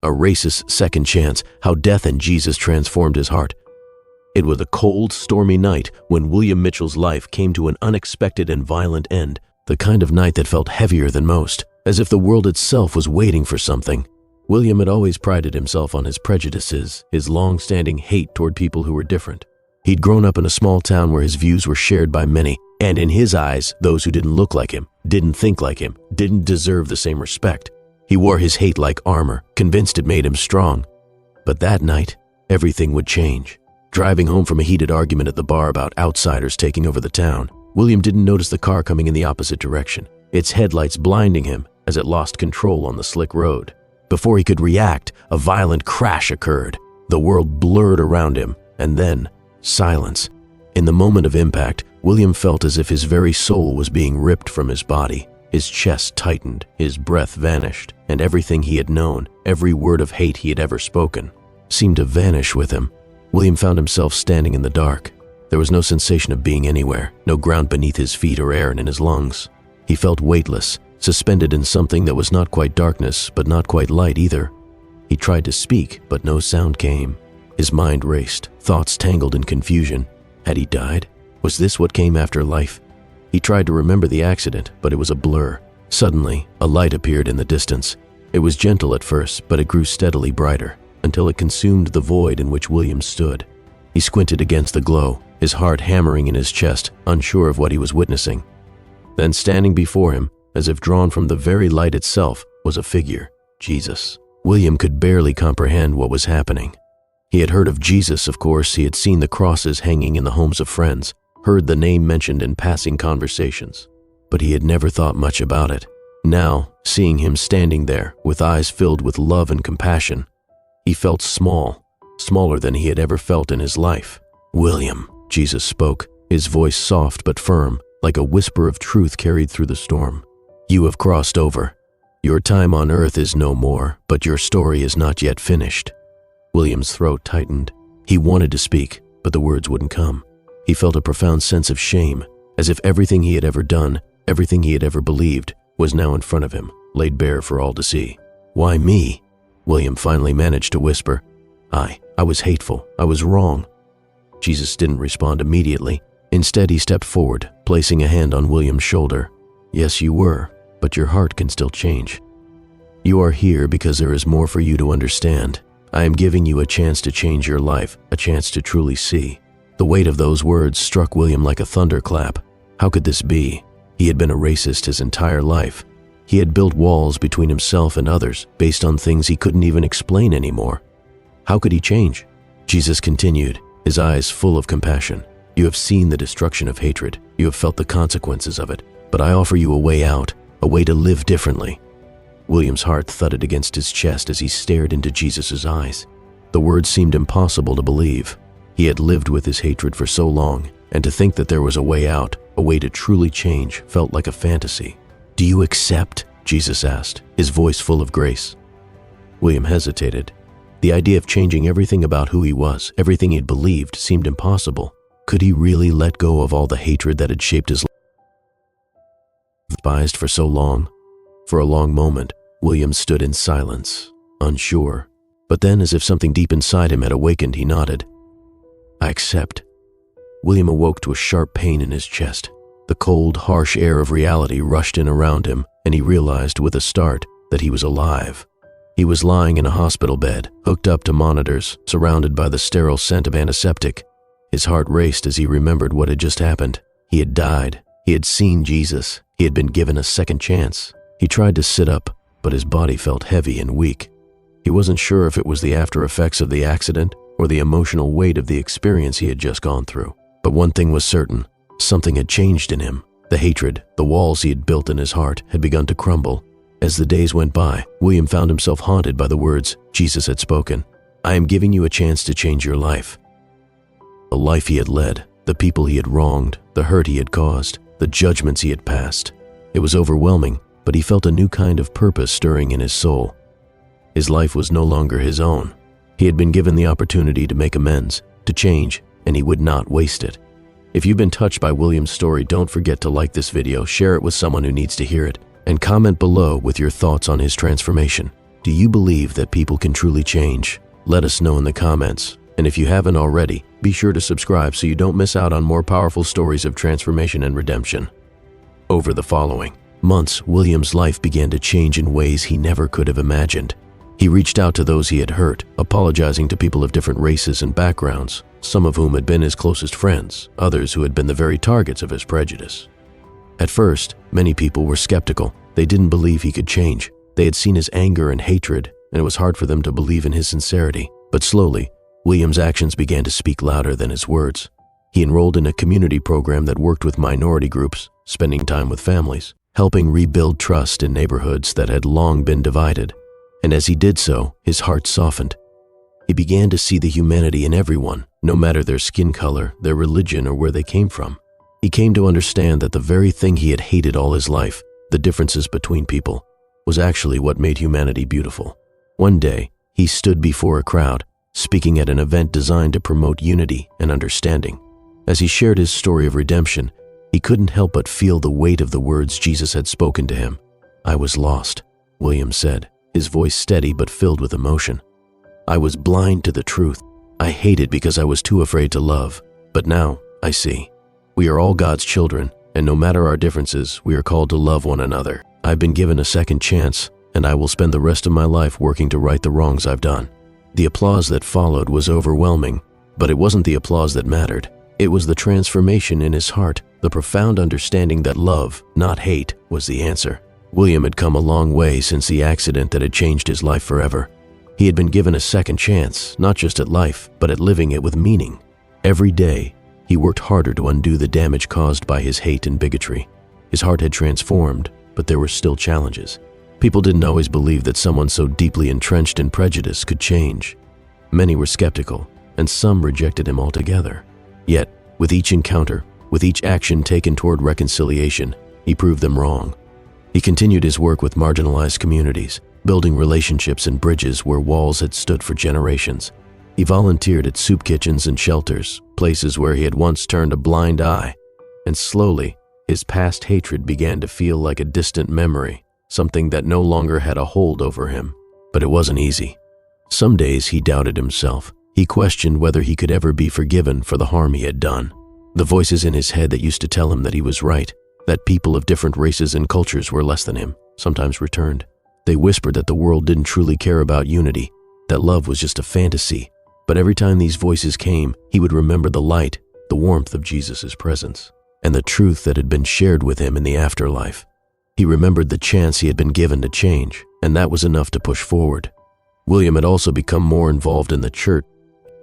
A racist second chance, how death and Jesus transformed his heart. It was a cold, stormy night when William Mitchell's life came to an unexpected and violent end, the kind of night that felt heavier than most, as if the world itself was waiting for something. William had always prided himself on his prejudices, his long-standing hate toward people who were different. He'd grown up in a small town where his views were shared by many, and in his eyes, those who didn't look like him, didn't think like him, didn't deserve the same respect. He wore his hate like armor, convinced it made him strong. But that night, everything would change. Driving home from a heated argument at the bar about outsiders taking over the town, William didn't notice the car coming in the opposite direction, its headlights blinding him as it lost control on the slick road. Before he could react, a violent crash occurred. The world blurred around him, and then silence. In the moment of impact, William felt as if his very soul was being ripped from his body. His chest tightened, his breath vanished, and everything he had known, every word of hate he had ever spoken, seemed to vanish with him. William found himself standing in the dark. There was no sensation of being anywhere, no ground beneath his feet or air in his lungs. He felt weightless, suspended in something that was not quite darkness, but not quite light either. He tried to speak, but no sound came. His mind raced, thoughts tangled in confusion. Had he died? Was this what came after life? He tried to remember the accident, but it was a blur. Suddenly, a light appeared in the distance. It was gentle at first, but it grew steadily brighter, until it consumed the void in which William stood. He squinted against the glow, his heart hammering in his chest, unsure of what he was witnessing. Then standing before him, as if drawn from the very light itself, was a figure, Jesus. William could barely comprehend what was happening. He had heard of Jesus, of course. He had seen the crosses hanging in the homes of friends, heard the name mentioned in passing conversations, but he had never thought much about it. Now, seeing him standing there, with eyes filled with love and compassion, he felt small, smaller than he had ever felt in his life. "William," Jesus spoke, his voice soft but firm, like a whisper of truth carried through the storm. "You have crossed over. Your time on earth is no more, but your story is not yet finished." William's throat tightened. He wanted to speak, but the words wouldn't come. He felt a profound sense of shame, as if everything he had ever done, everything he had ever believed, was now in front of him, laid bare for all to see. "Why me?" William finally managed to whisper. I was hateful. I was wrong." Jesus didn't respond immediately. Instead, he stepped forward, placing a hand on William's shoulder. "Yes, you were, but your heart can still change. You are here because there is more for you to understand. I am giving you a chance to change your life, a chance to truly see." The weight of those words struck William like a thunderclap. How could this be? He had been a racist his entire life. He had built walls between himself and others based on things he couldn't even explain anymore. How could he change? Jesus continued, his eyes full of compassion. "You have seen the destruction of hatred. You have felt the consequences of it. But I offer you a way out, a way to live differently." William's heart thudded against his chest as he stared into Jesus' eyes. The words seemed impossible to believe. He had lived with his hatred for so long, and to think that there was a way out, a way to truly change, felt like a fantasy. "Do you accept?" Jesus asked, his voice full of grace. William hesitated. The idea of changing everything about who he was, everything he'd believed, seemed impossible. Could he really let go of all the hatred that had shaped his life? Despised for so long? For a long moment, William stood in silence, unsure. But then, as if something deep inside him had awakened, he nodded. "I accept." William awoke to a sharp pain in his chest. The cold, harsh air of reality rushed in around him, and he realized with a start that he was alive. He was lying in a hospital bed, hooked up to monitors, surrounded by the sterile scent of antiseptic. His heart raced as he remembered what had just happened. He had died. He had seen Jesus. He had been given a second chance. He tried to sit up, but his body felt heavy and weak. He wasn't sure if it was the after effects of the accident or the emotional weight of the experience he had just gone through. But one thing was certain. Something had changed in him. The hatred, the walls he had built in his heart, had begun to crumble. As the days went by, William found himself haunted by the words Jesus had spoken. "I am giving you a chance to change your life." The life he had led, the people he had wronged, the hurt he had caused, the judgments he had passed. It was overwhelming, but he felt a new kind of purpose stirring in his soul. His life was no longer his own. He had been given the opportunity to make amends, to change, and he would not waste it. If you've been touched by William's story, don't forget to like this video, share it with someone who needs to hear it, and comment below with your thoughts on his transformation. Do you believe that people can truly change? Let us know in the comments. And if you haven't already, be sure to subscribe so you don't miss out on more powerful stories of transformation and redemption. Over the following months, William's life began to change in ways he never could have imagined. He reached out to those he had hurt, apologizing to people of different races and backgrounds, some of whom had been his closest friends, others who had been the very targets of his prejudice. At first, many people were skeptical. They didn't believe he could change. They had seen his anger and hatred, and it was hard for them to believe in his sincerity. But slowly, William's actions began to speak louder than his words. He enrolled in a community program that worked with minority groups, spending time with families, helping rebuild trust in neighborhoods that had long been divided. And as he did so, his heart softened. He began to see the humanity in everyone, no matter their skin color, their religion, or where they came from. He came to understand that the very thing he had hated all his life, the differences between people, was actually what made humanity beautiful. One day, he stood before a crowd, speaking at an event designed to promote unity and understanding. As he shared his story of redemption, he couldn't help but feel the weight of the words Jesus had spoken to him. "I was lost," William said, his voice steady but filled with emotion. "I was blind to the truth. I hated because I was too afraid to love. But now, I see. We are all God's children, and no matter our differences, we are called to love one another. I've been given a second chance, and I will spend the rest of my life working to right the wrongs I've done." The applause that followed was overwhelming, but it wasn't the applause that mattered. It was the transformation in his heart, the profound understanding that love, not hate, was the answer. William had come a long way since the accident that had changed his life forever. He had been given a second chance, not just at life, but at living it with meaning. Every day, he worked harder to undo the damage caused by his hate and bigotry. His heart had transformed, but there were still challenges. People didn't always believe that someone so deeply entrenched in prejudice could change. Many were skeptical, and some rejected him altogether. Yet, with each encounter, with each action taken toward reconciliation, he proved them wrong. He continued his work with marginalized communities, building relationships and bridges where walls had stood for generations. He volunteered at soup kitchens and shelters, places where he had once turned a blind eye. And slowly, his past hatred began to feel like a distant memory, something that no longer had a hold over him. But it wasn't easy. Some days he doubted himself. He questioned whether he could ever be forgiven for the harm he had done. The voices in his head that used to tell him that he was right, that people of different races and cultures were less than him, sometimes returned. They whispered that the world didn't truly care about unity, that love was just a fantasy. But every time these voices came, he would remember the light, the warmth of Jesus' presence, and the truth that had been shared with him in the afterlife. He remembered the chance he had been given to change, and that was enough to push forward. William had also become more involved in the church.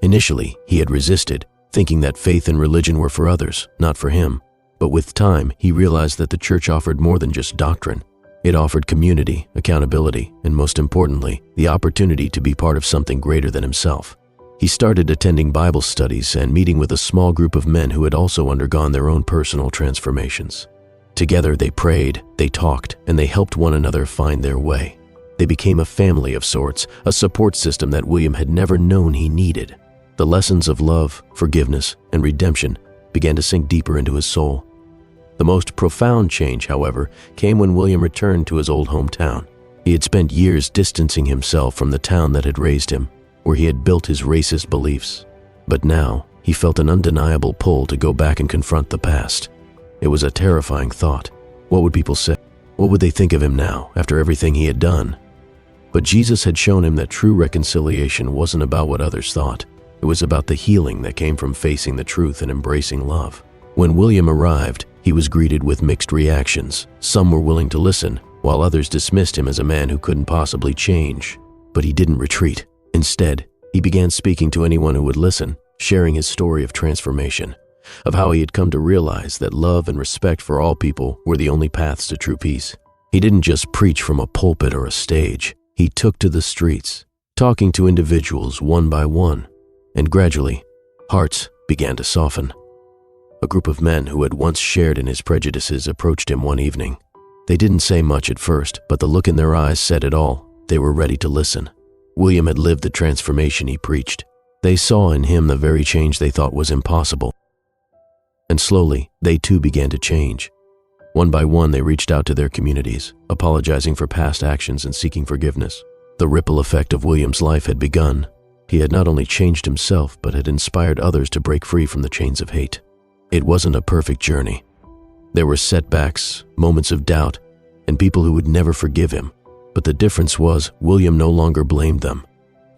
Initially, he had resisted, thinking that faith and religion were for others, not for him. But with time, he realized that the church offered more than just doctrine. It offered community, accountability, and most importantly, the opportunity to be part of something greater than himself. He started attending Bible studies and meeting with a small group of men who had also undergone their own personal transformations. Together, they prayed, they talked, and they helped one another find their way. They became a family of sorts, a support system that William had never known he needed. The lessons of love, forgiveness, and redemption began to sink deeper into his soul. The most profound change, however, came when William returned to his old hometown. He had spent years distancing himself from the town that had raised him, where he had built his racist beliefs. But now, he felt an undeniable pull to go back and confront the past. It was a terrifying thought. What would people say? What would they think of him now, after everything he had done? But Jesus had shown him that true reconciliation wasn't about what others thought. It was about the healing that came from facing the truth and embracing love. When William arrived, he was greeted with mixed reactions. Some were willing to listen, while others dismissed him as a man who couldn't possibly change. But he didn't retreat. Instead, he began speaking to anyone who would listen, sharing his story of transformation, of how he had come to realize that love and respect for all people were the only paths to true peace. He didn't just preach from a pulpit or a stage. He took to the streets, talking to individuals one by one, and gradually, hearts began to soften. A group of men who had once shared in his prejudices approached him one evening. They didn't say much at first, but the look in their eyes said it all. They were ready to listen. William had lived the transformation he preached. They saw in him the very change they thought was impossible. And slowly, they too began to change. One by one, they reached out to their communities, apologizing for past actions and seeking forgiveness. The ripple effect of William's life had begun. He had not only changed himself, but had inspired others to break free from the chains of hate. It wasn't a perfect journey. There were setbacks, moments of doubt, and people who would never forgive him. But the difference was, William no longer blamed them.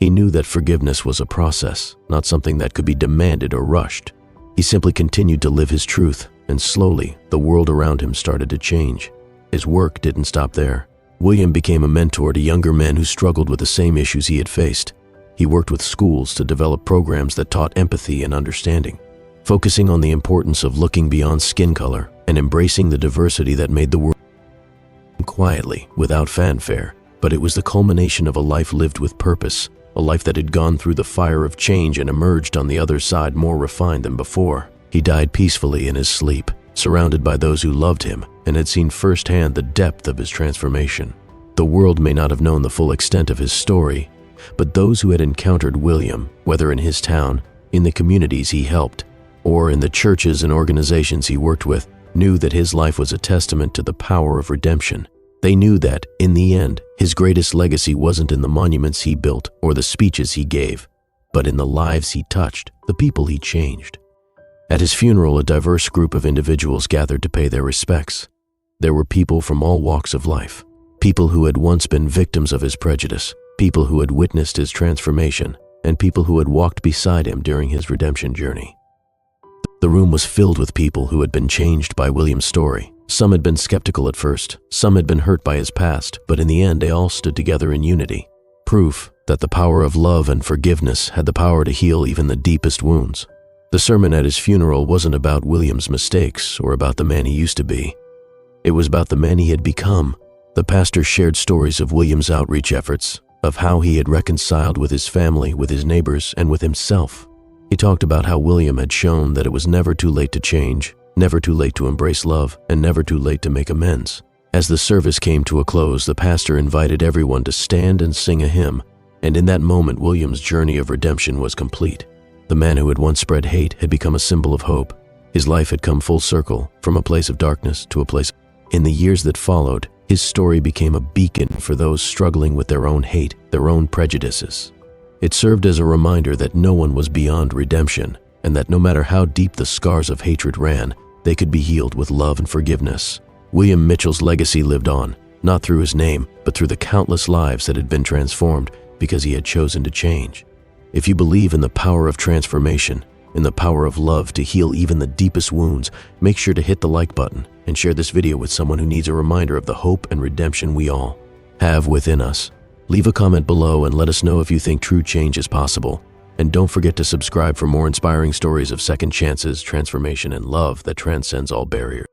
He knew that forgiveness was a process, not something that could be demanded or rushed. He simply continued to live his truth, and slowly, the world around him started to change. His work didn't stop there. William became a mentor to younger men who struggled with the same issues he had faced. He worked with schools to develop programs that taught empathy and understanding, focusing on the importance of looking beyond skin color and embracing the diversity that made the world quietly, without fanfare. But it was the culmination of a life lived with purpose, a life that had gone through the fire of change and emerged on the other side more refined than before. He died peacefully in his sleep, surrounded by those who loved him and had seen firsthand the depth of his transformation. The world may not have known the full extent of his story, but those who had encountered William, whether in his town, in the communities he helped, or in the churches and organizations he worked with, knew that his life was a testament to the power of redemption. They knew that, in the end, his greatest legacy wasn't in the monuments he built or the speeches he gave, but in the lives he touched, the people he changed. At his funeral, a diverse group of individuals gathered to pay their respects. There were people from all walks of life, people who had once been victims of his prejudice, people who had witnessed his transformation, and people who had walked beside him during his redemption journey. The room was filled with people who had been changed by William's story. Some had been skeptical at first, some had been hurt by his past, but in the end they all stood together in unity. Proof that the power of love and forgiveness had the power to heal even the deepest wounds. The sermon at his funeral wasn't about William's mistakes or about the man he used to be. It was about the man he had become. The pastor shared stories of William's outreach efforts, of how he had reconciled with his family, with his neighbors, and with himself. He talked about how William had shown that it was never too late to change, never too late to embrace love, and never too late to make amends. As the service came to a close, the pastor invited everyone to stand and sing a hymn, and in that moment, William's journey of redemption was complete. The man who had once spread hate had become a symbol of hope. His life had come full circle, from a place of darkness to a place. In the years that followed, his story became a beacon for those struggling with their own hate, their own prejudices. It served as a reminder that no one was beyond redemption, and that no matter how deep the scars of hatred ran, they could be healed with love and forgiveness. William Mitchell's legacy lived on, not through his name, but through the countless lives that had been transformed because he had chosen to change. If you believe in the power of transformation, in the power of love to heal even the deepest wounds, make sure to hit the like button and share this video with someone who needs a reminder of the hope and redemption we all have within us. Leave a comment below and let us know if you think true change is possible. And don't forget to subscribe for more inspiring stories of second chances, transformation, and love that transcends all barriers.